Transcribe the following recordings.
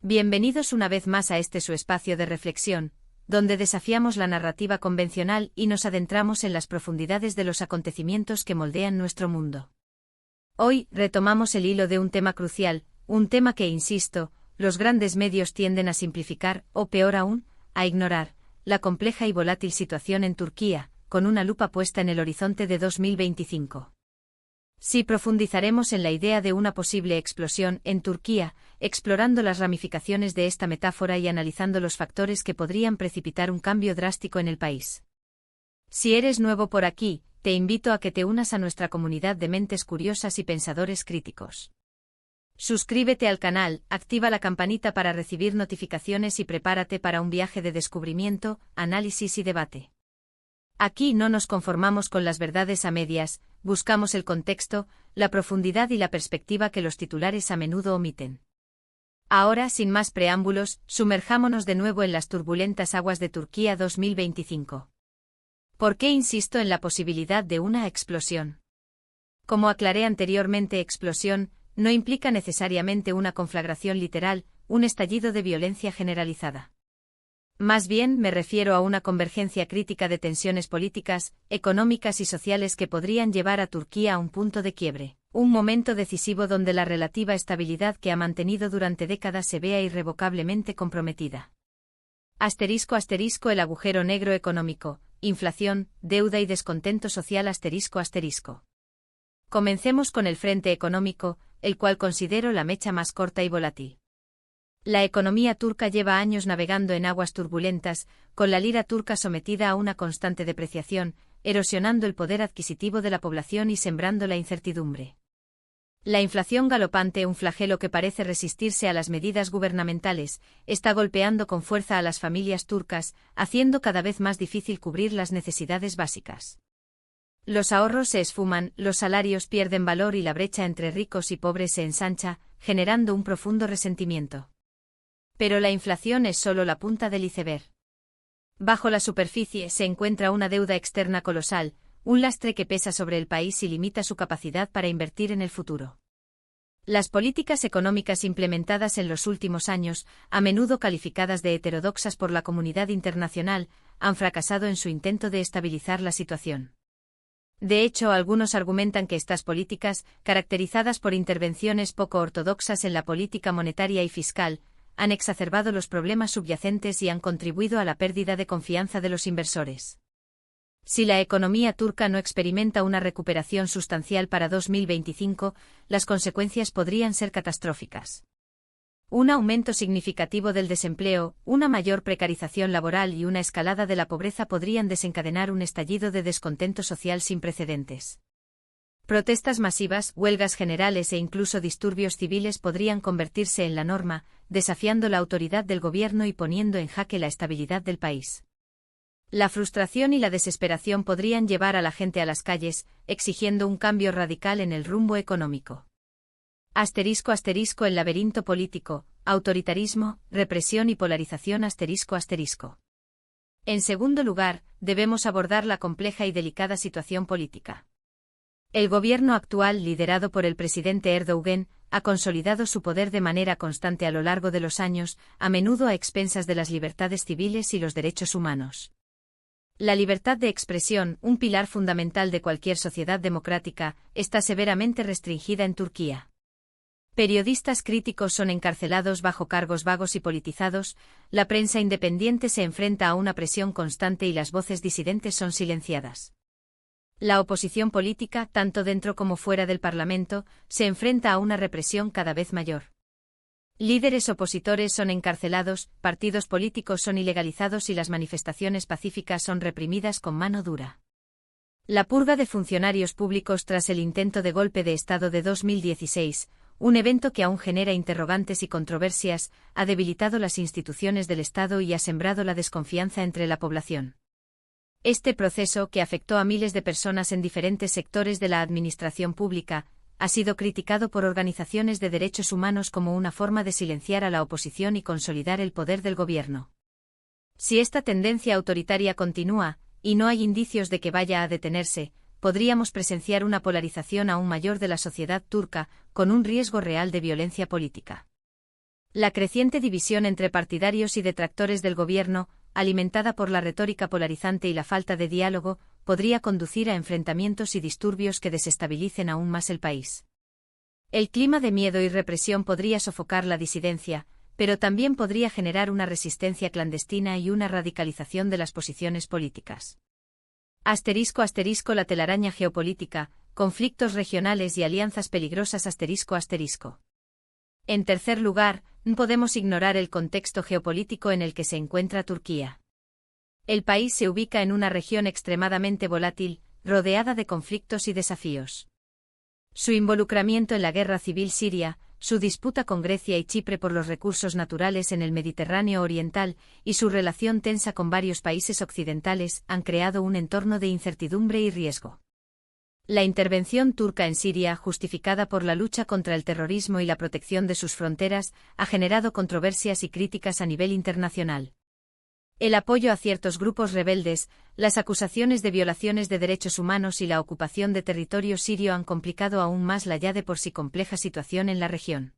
Bienvenidos una vez más a este su espacio de reflexión, donde desafiamos la narrativa convencional y nos adentramos en las profundidades de los acontecimientos que moldean nuestro mundo. Hoy retomamos el hilo de un tema crucial, un tema que, insisto, los grandes medios tienden a simplificar, o peor aún, a ignorar, la compleja y volátil situación en Turquía, con una lupa puesta en el horizonte de 2025. Sí, profundizaremos en la idea de una posible explosión en Turquía, explorando las ramificaciones de esta metáfora y analizando los factores que podrían precipitar un cambio drástico en el país. Si eres nuevo por aquí, te invito a que te unas a nuestra comunidad de mentes curiosas y pensadores críticos. Suscríbete al canal, activa la campanita para recibir notificaciones y prepárate para un viaje de descubrimiento, análisis y debate. Aquí no nos conformamos con las verdades a medias, buscamos el contexto, la profundidad y la perspectiva que los titulares a menudo omiten. Ahora, sin más preámbulos, sumerjámonos de nuevo en las turbulentas aguas de Turquía 2025. ¿Por qué insisto en la posibilidad de una explosión? Como aclaré anteriormente, explosión no implica necesariamente una conflagración literal, un estallido de violencia generalizada. Más bien me refiero a una convergencia crítica de tensiones políticas, económicas y sociales que podrían llevar a Turquía a un punto de quiebre, un momento decisivo donde la relativa estabilidad que ha mantenido durante décadas se vea irrevocablemente comprometida. *** El agujero negro económico, inflación, deuda y descontento social ***. Comencemos con el frente económico, el cual considero la mecha más corta y volátil. La economía turca lleva años navegando en aguas turbulentas, con la lira turca sometida a una constante depreciación, erosionando el poder adquisitivo de la población y sembrando la incertidumbre. La inflación galopante, un flagelo que parece resistirse a las medidas gubernamentales, está golpeando con fuerza a las familias turcas, haciendo cada vez más difícil cubrir las necesidades básicas. Los ahorros se esfuman, los salarios pierden valor y la brecha entre ricos y pobres se ensancha, generando un profundo resentimiento. Pero la inflación es solo la punta del iceberg. Bajo la superficie se encuentra una deuda externa colosal, un lastre que pesa sobre el país y limita su capacidad para invertir en el futuro. Las políticas económicas implementadas en los últimos años, a menudo calificadas de heterodoxas por la comunidad internacional, han fracasado en su intento de estabilizar la situación. De hecho, algunos argumentan que estas políticas, caracterizadas por intervenciones poco ortodoxas en la política monetaria y fiscal, han exacerbado los problemas subyacentes y han contribuido a la pérdida de confianza de los inversores. Si la economía turca no experimenta una recuperación sustancial para 2025, las consecuencias podrían ser catastróficas. Un aumento significativo del desempleo, una mayor precarización laboral y una escalada de la pobreza podrían desencadenar un estallido de descontento social sin precedentes. Protestas masivas, huelgas generales e incluso disturbios civiles podrían convertirse en la norma, desafiando la autoridad del gobierno y poniendo en jaque la estabilidad del país. La frustración y la desesperación podrían llevar a la gente a las calles, exigiendo un cambio radical en el rumbo económico. *** El laberinto político, autoritarismo, represión y polarización ***. En segundo lugar, debemos abordar la compleja y delicada situación política. El gobierno actual, liderado por el presidente Erdoğan, ha consolidado su poder de manera constante a lo largo de los años, a menudo a expensas de las libertades civiles y los derechos humanos. La libertad de expresión, un pilar fundamental de cualquier sociedad democrática, está severamente restringida en Turquía. Periodistas críticos son encarcelados bajo cargos vagos y politizados, la prensa independiente se enfrenta a una presión constante y las voces disidentes son silenciadas. La oposición política, tanto dentro como fuera del Parlamento, se enfrenta a una represión cada vez mayor. Líderes opositores son encarcelados, partidos políticos son ilegalizados y las manifestaciones pacíficas son reprimidas con mano dura. La purga de funcionarios públicos tras el intento de golpe de Estado de 2016, un evento que aún genera interrogantes y controversias, ha debilitado las instituciones del Estado y ha sembrado la desconfianza entre la población. Este proceso, que afectó a miles de personas en diferentes sectores de la administración pública, ha sido criticado por organizaciones de derechos humanos como una forma de silenciar a la oposición y consolidar el poder del gobierno. Si esta tendencia autoritaria continúa, y no hay indicios de que vaya a detenerse, podríamos presenciar una polarización aún mayor de la sociedad turca, con un riesgo real de violencia política. La creciente división entre partidarios y detractores del gobierno, alimentada por la retórica polarizante y la falta de diálogo, podría conducir a enfrentamientos y disturbios que desestabilicen aún más el país. El clima de miedo y represión podría sofocar la disidencia, pero también podría generar una resistencia clandestina y una radicalización de las posiciones políticas. *** La telaraña geopolítica, conflictos regionales y alianzas peligrosas ***. En tercer lugar, no podemos ignorar el contexto geopolítico en el que se encuentra Turquía. El país se ubica en una región extremadamente volátil, rodeada de conflictos y desafíos. Su involucramiento en la guerra civil siria, su disputa con Grecia y Chipre por los recursos naturales en el Mediterráneo oriental y su relación tensa con varios países occidentales han creado un entorno de incertidumbre y riesgo. La intervención turca en Siria, justificada por la lucha contra el terrorismo y la protección de sus fronteras, ha generado controversias y críticas a nivel internacional. El apoyo a ciertos grupos rebeldes, las acusaciones de violaciones de derechos humanos y la ocupación de territorio sirio han complicado aún más la ya de por sí compleja situación en la región.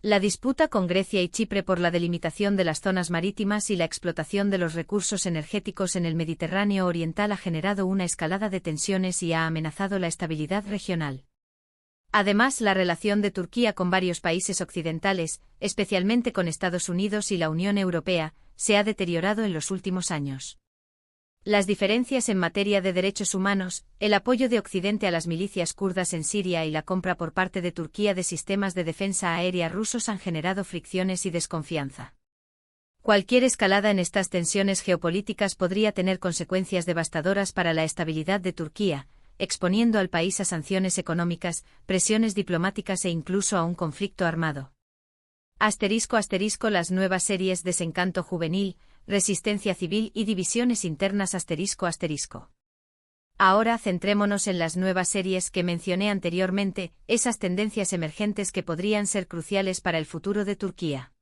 La disputa con Grecia y Chipre por la delimitación de las zonas marítimas y la explotación de los recursos energéticos en el Mediterráneo oriental ha generado una escalada de tensiones y ha amenazado la estabilidad regional. Además, la relación de Turquía con varios países occidentales, especialmente con Estados Unidos y la Unión Europea, se ha deteriorado en los últimos años. Las diferencias en materia de derechos humanos, el apoyo de Occidente a las milicias kurdas en Siria y la compra por parte de Turquía de sistemas de defensa aérea rusos han generado fricciones y desconfianza. Cualquier escalada en estas tensiones geopolíticas podría tener consecuencias devastadoras para la estabilidad de Turquía, exponiendo al país a sanciones económicas, presiones diplomáticas e incluso a un conflicto armado. *** Las nuevas series Desencanto juvenil, Resistencia civil y divisiones internas ***. Ahora centrémonos en las nuevas series que mencioné anteriormente, esas tendencias emergentes que podrían ser cruciales para el futuro de Turquía.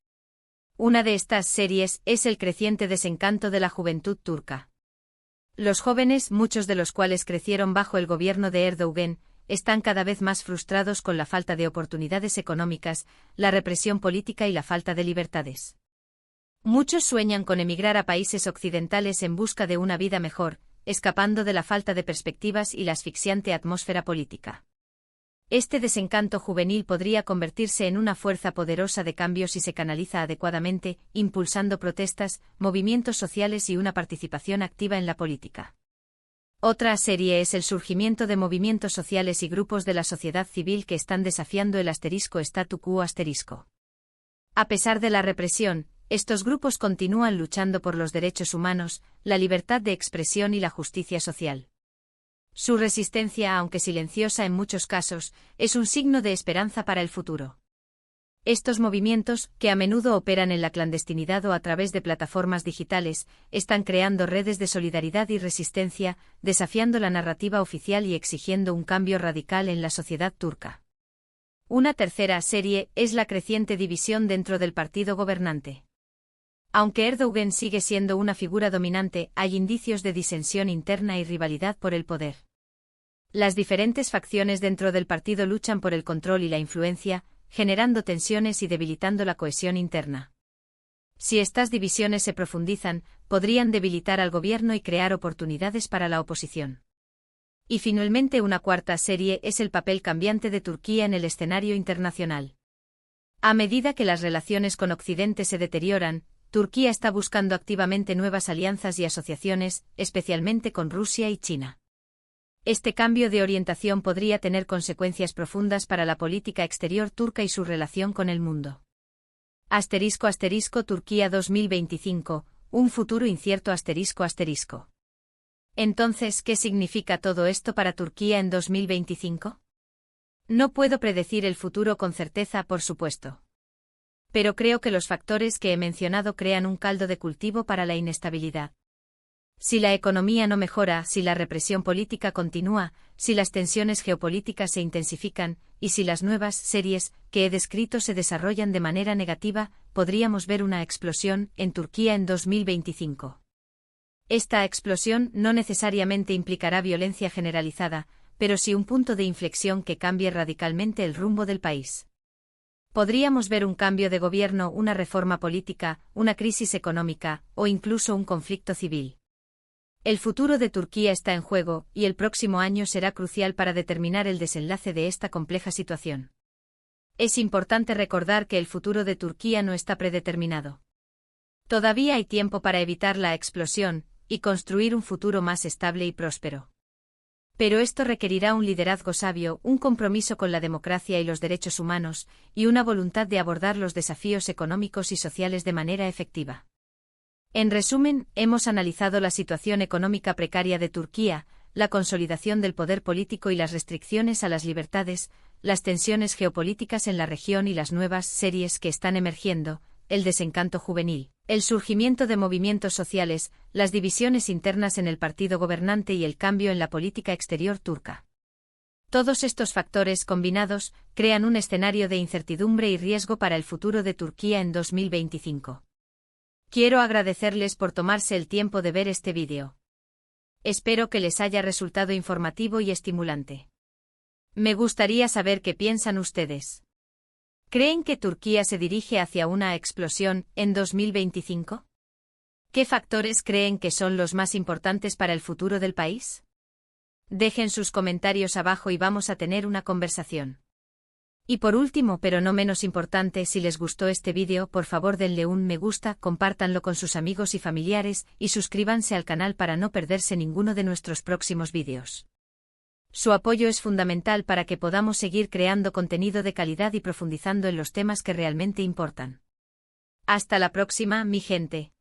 Una de estas series es el creciente desencanto de la juventud turca. Los jóvenes, muchos de los cuales crecieron bajo el gobierno de Erdoğan, están cada vez más frustrados con la falta de oportunidades económicas, la represión política y la falta de libertades. Muchos sueñan con emigrar a países occidentales en busca de una vida mejor, escapando de la falta de perspectivas y la asfixiante atmósfera política. Este desencanto juvenil podría convertirse en una fuerza poderosa de cambio si se canaliza adecuadamente, impulsando protestas, movimientos sociales y una participación activa en la política. Otra serie es el surgimiento de movimientos sociales y grupos de la sociedad civil que están desafiando el *statu quo*. A pesar de la represión, estos grupos continúan luchando por los derechos humanos, la libertad de expresión y la justicia social. Su resistencia, aunque silenciosa en muchos casos, es un signo de esperanza para el futuro. Estos movimientos, que a menudo operan en la clandestinidad o a través de plataformas digitales, están creando redes de solidaridad y resistencia, desafiando la narrativa oficial y exigiendo un cambio radical en la sociedad turca. Una tercera serie es la creciente división dentro del partido gobernante. Aunque Erdoğan sigue siendo una figura dominante, hay indicios de disensión interna y rivalidad por el poder. Las diferentes facciones dentro del partido luchan por el control y la influencia, generando tensiones y debilitando la cohesión interna. Si estas divisiones se profundizan, podrían debilitar al gobierno y crear oportunidades para la oposición. Y finalmente una cuarta serie es el papel cambiante de Turquía en el escenario internacional. A medida que las relaciones con Occidente se deterioran, Turquía está buscando activamente nuevas alianzas y asociaciones, especialmente con Rusia y China. Este cambio de orientación podría tener consecuencias profundas para la política exterior turca y su relación con el mundo. *** Turquía 2025, un futuro incierto ***. Entonces, ¿qué significa todo esto para Turquía en 2025? No puedo predecir el futuro con certeza, por supuesto. Pero creo que los factores que he mencionado crean un caldo de cultivo para la inestabilidad. Si la economía no mejora, si la represión política continúa, si las tensiones geopolíticas se intensifican, y si las nuevas series que he descrito se desarrollan de manera negativa, podríamos ver una explosión en Turquía en 2025. Esta explosión no necesariamente implicará violencia generalizada, pero sí un punto de inflexión que cambie radicalmente el rumbo del país. Podríamos ver un cambio de gobierno, una reforma política, una crisis económica, o incluso un conflicto civil. El futuro de Turquía está en juego, y el próximo año será crucial para determinar el desenlace de esta compleja situación. Es importante recordar que el futuro de Turquía no está predeterminado. Todavía hay tiempo para evitar la explosión y construir un futuro más estable y próspero. Pero esto requerirá un liderazgo sabio, un compromiso con la democracia y los derechos humanos, y una voluntad de abordar los desafíos económicos y sociales de manera efectiva. En resumen, hemos analizado la situación económica precaria de Turquía, la consolidación del poder político y las restricciones a las libertades, las tensiones geopolíticas en la región y las nuevas series que están emergiendo, el desencanto juvenil, el surgimiento de movimientos sociales, las divisiones internas en el partido gobernante y el cambio en la política exterior turca. Todos estos factores combinados crean un escenario de incertidumbre y riesgo para el futuro de Turquía en 2025. Quiero agradecerles por tomarse el tiempo de ver este vídeo. Espero que les haya resultado informativo y estimulante. Me gustaría saber qué piensan ustedes. ¿Creen que Turquía se dirige hacia una explosión en 2025? ¿Qué factores creen que son los más importantes para el futuro del país? Dejen sus comentarios abajo y vamos a tener una conversación. Y por último, pero no menos importante, si les gustó este vídeo, por favor denle un me gusta, compártanlo con sus amigos y familiares, y suscríbanse al canal para no perderse ninguno de nuestros próximos vídeos. Su apoyo es fundamental para que podamos seguir creando contenido de calidad y profundizando en los temas que realmente importan. Hasta la próxima, mi gente.